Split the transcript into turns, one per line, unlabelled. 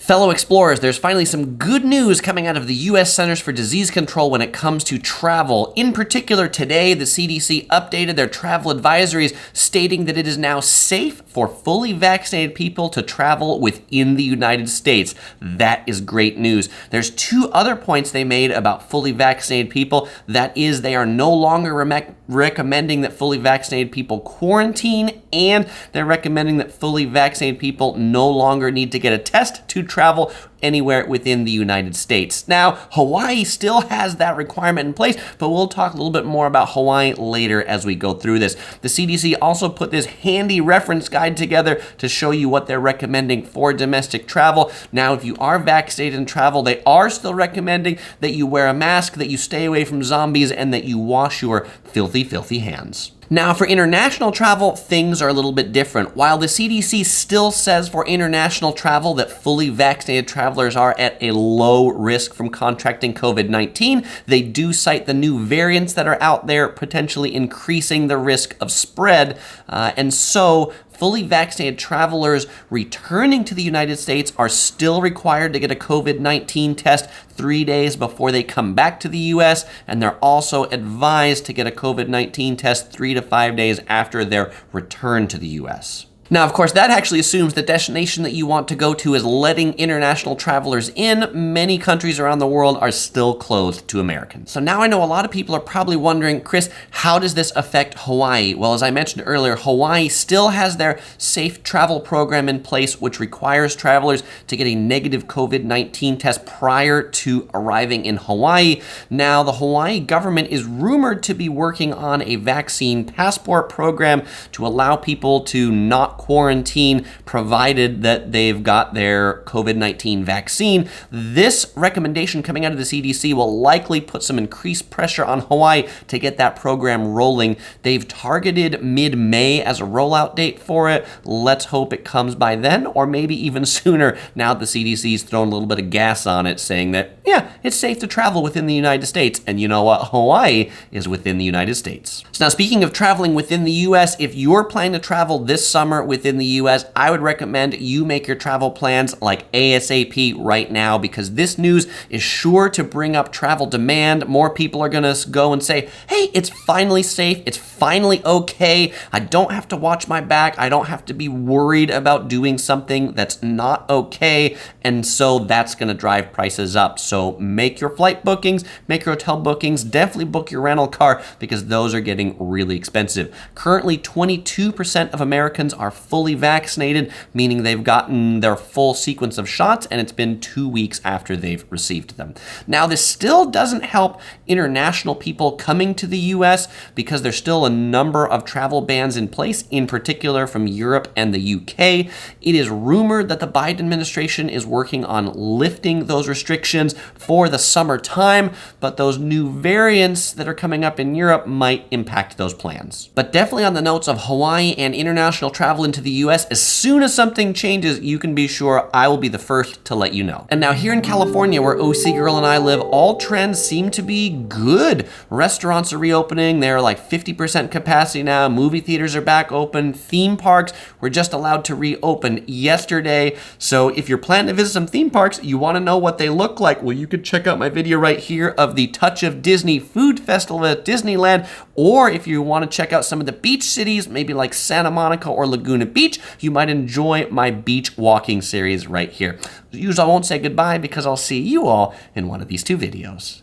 Fellow explorers, there's finally some good news coming out of the U.S. Centers for Disease Control when it comes to travel. In particular, today, the CDC updated their travel advisories, stating that it is now safe for fully vaccinated people to travel within the United States. That is great news. There's two other points they made about fully vaccinated people. That is, they are no longer recommending that fully vaccinated people quarantine, and they're recommending that fully vaccinated people no longer need to get a test to travel anywhere within the United States. Now, Hawaii still has that requirement in place, but we'll talk a little bit more about Hawaii later as we go through this. The CDC also put this handy reference guide together to show you what they're recommending for domestic travel. Now, if you are vaccinated and travel, they are still recommending that you wear a mask, that you stay away from zombies, and that you wash your filthy hands. Now, for international travel, things are a little bit different. While the CDC still says for international travel that fully vaccinated travelers are at a low risk from contracting COVID-19, they do cite the new variants that are out there potentially increasing the risk of spread. And so fully vaccinated travelers returning to the United States are still required to get a COVID-19 test 3 days before they come back to the U.S., and they're also advised to get a COVID-19 test 3 to 5 days after their return to the U.S. Now, of course, that actually assumes the destination that you want to go to is letting international travelers in. Many countries around the world are still closed to Americans. So now I know a lot of people are probably wondering, Chris, how does this affect Hawaii? Well, as I mentioned earlier, Hawaii still has their safe travel program in place, which requires travelers to get a negative COVID-19 test prior to arriving in Hawaii. Now, the Hawaii government is rumored to be working on a vaccine passport program to allow people to not quarantine, provided that they've got their COVID-19 vaccine. This recommendation coming out of the CDC will likely put some increased pressure on Hawaii to get that program rolling. They've targeted mid-May as a rollout date for it. Let's hope it comes by then, or maybe even sooner now the CDC's thrown a little bit of gas on it, saying that, yeah, it's safe to travel within the United States. And you know what? Hawaii is within the United States. So now, speaking of traveling within the U.S., if you're planning to travel this summer within the U.S., I would recommend you make your travel plans like ASAP right now, because this news is sure to bring up travel demand. More people are going to go and say, hey, it's finally safe. It's finally okay. I don't have to watch my back. I don't have to be worried about doing something that's not okay. And so that's going to drive prices up. So make your flight bookings, make your hotel bookings, definitely book your rental car, because those are getting really expensive. Currently, 22% of Americans are fully vaccinated, meaning they've gotten their full sequence of shots, and it's been 2 weeks after they've received them. Now, this still doesn't help international people coming to the U.S. because there's still a number of travel bans in place, in particular from Europe and the U.K. It is rumored that the Biden administration is working on lifting those restrictions for the summertime, but those new variants that are coming up in Europe might impact those plans. But definitely on the notes of Hawaii and international travel into the U.S., as soon as something changes, you can be sure I will be the first to let you know. And now here in California, where OC Girl and I live, all trends seem to be good. Restaurants are reopening. They're like 50% capacity now. Movie theaters are back open. Theme parks were just allowed to reopen yesterday. So if you're planning to visit some theme parks, you want to know what they look like, well, you could check out my video right here of the Touch of Disney Food Festival at Disneyland. Or if you want to check out some of the beach cities, maybe like Santa Monica or Laguna Beach, you might enjoy my beach walking series right here. Usually I won't say goodbye because I'll see you all in one of these two videos.